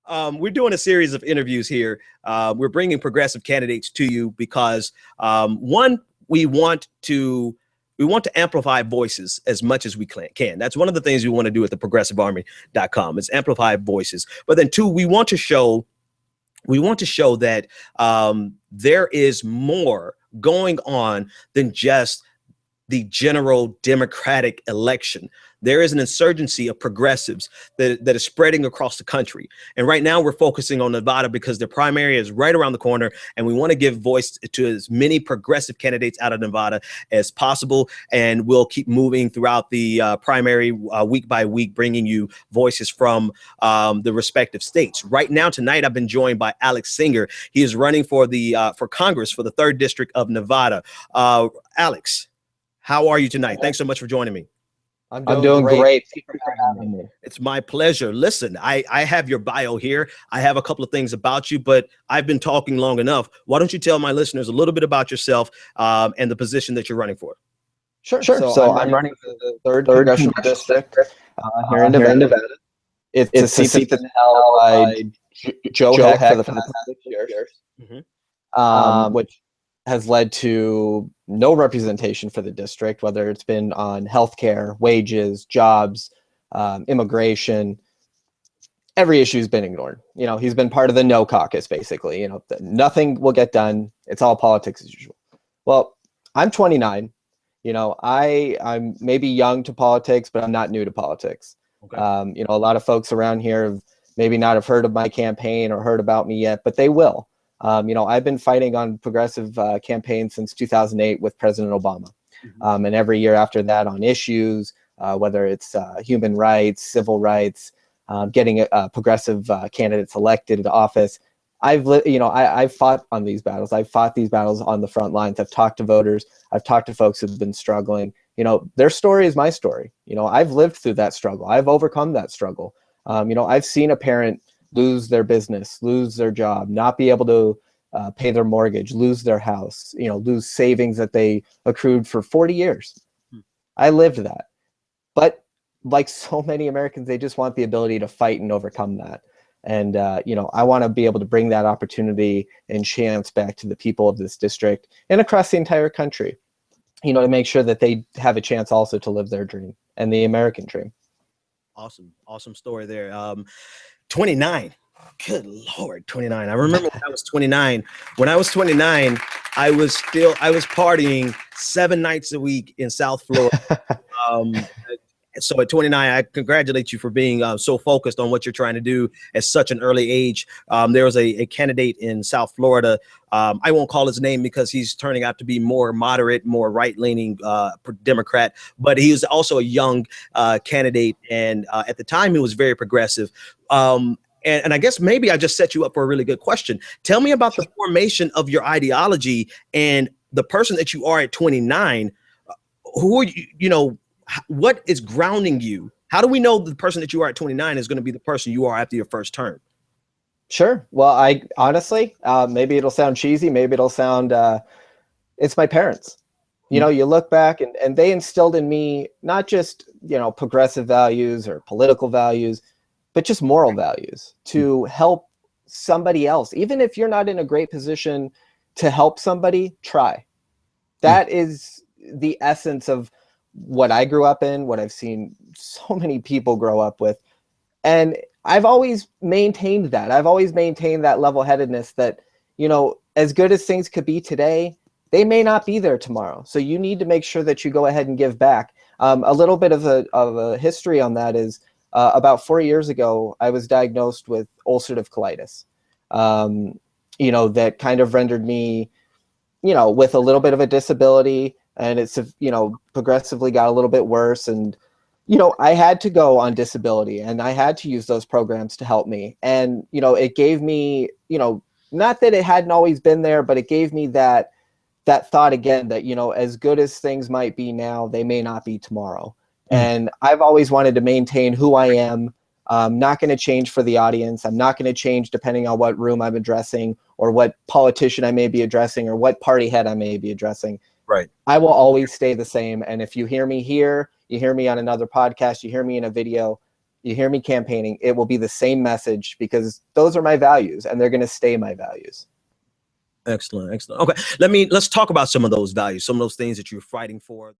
We're doing a series of interviews here. We're bringing progressive candidates to you because one, we want to amplify voices as much as we can. That's one of the things we want to do at the progressivearmy.com is amplify voices. But then two, we want to show that there is more going on than just the general Democratic election. There is an insurgency of progressives that is spreading across the country. And right now we're focusing on Nevada because the primary is right around the corner. And we want to give voice to as many progressive candidates out of Nevada as possible. And we'll keep moving throughout the primary week by week, bringing you voices from the respective states. Right now, tonight, I've been joined by Alex Singer. He is running for Congress for the 3rd District of Nevada. Alex, how are you tonight? Thanks so much for joining me. I'm doing great. It's my pleasure. Listen, I have your bio here. I have a couple of things about you, but I've been talking long enough. Why don't you tell my listeners a little bit about yourself and the position that you're running for? Sure. So I'm running for the 3rd Congressional District here in Nevada. It's a seat that's held by Joe Heck for the past 6 years, which has led to no representation for the district, whether it's been on healthcare, wages, jobs, immigration. Every issue has been ignored. You know, he's been part of the no caucus, basically. You know, nothing will get done. It's all politics as usual. Well, I'm 29. You know, I'm maybe young to politics, but I'm not new to politics. Okay. You know, a lot of folks around here have maybe not have heard of my campaign or heard about me yet, but they will. You know, I've been fighting on progressive campaigns since 2008 with President Obama. And every year after that on issues, whether it's human rights, civil rights, getting progressive candidates elected into office. I've fought on these battles. I've fought these battles on the front lines. I've talked to voters. I've talked to folks who've been struggling. You know, their story is my story. You know, I've lived through that struggle. I've overcome that struggle. You know, I've seen a parent lose their business, lose their job, not be able to pay their mortgage, lose their house, you know, lose savings that they accrued for 40 years. I lived that. But like so many Americans, they just want the ability to fight and overcome that. And, you know, I want to be able to bring that opportunity and chance back to the people of this district and across the entire country, you know, to make sure that they have a chance also to live their dream and the American dream. Awesome story there. 29. Good Lord, 29. I remember when I was 29. When I was 29, I was partying 7 nights a week in South Florida. So at 29, I congratulate you for being so focused on what you're trying to do at such an early age. There was a candidate in South Florida. I won't call his name because he's turning out to be more moderate, more right-leaning Democrat, but he was also a young candidate. And at the time, he was very progressive. And I guess maybe I just set you up for a really good question. Tell me about the formation of your ideology and the person that you are at 29. Who are you, you know, what is grounding you? How do we know the person that you are at 29 is going to be the person you are after your first term? Sure. Well, I honestly, maybe it'll sound cheesy. Maybe it'll sound, it's my parents. You know, you look back and they instilled in me, not just, you know, progressive values or political values, but just moral values to help somebody else. Even if you're not in a great position to help somebody, try. That is the essence of what I grew up in, what I've seen so many people grow up with. And I've always maintained that. I've always maintained that level-headedness that, you know, as good as things could be today, they may not be there tomorrow. So you need to make sure that you go ahead and give back. A little bit of a history on that is about 4 years ago, I was diagnosed with ulcerative colitis. You know, that kind of rendered me, you know, with a little bit of a disability. And it's, you know, progressively got a little bit worse. And, you know, I had to go on disability and I had to use those programs to help me. And, you know, it gave me, you know, not that it hadn't always been there, but it gave me that thought again that, you know, as good as things might be now, they may not be tomorrow. And I've always wanted to maintain who I am. I'm not going to change for the audience. I'm not going to change depending on what room I'm addressing or what politician I may be addressing or what party head I may be addressing. Right. I will always stay the same. And if you hear me here, you hear me on another podcast, you hear me in a video, you hear me campaigning, it will be the same message, because those are my values and they're going to stay my values. Excellent. Excellent. Okay. Let's talk about some of those values, some of those things that you're fighting for.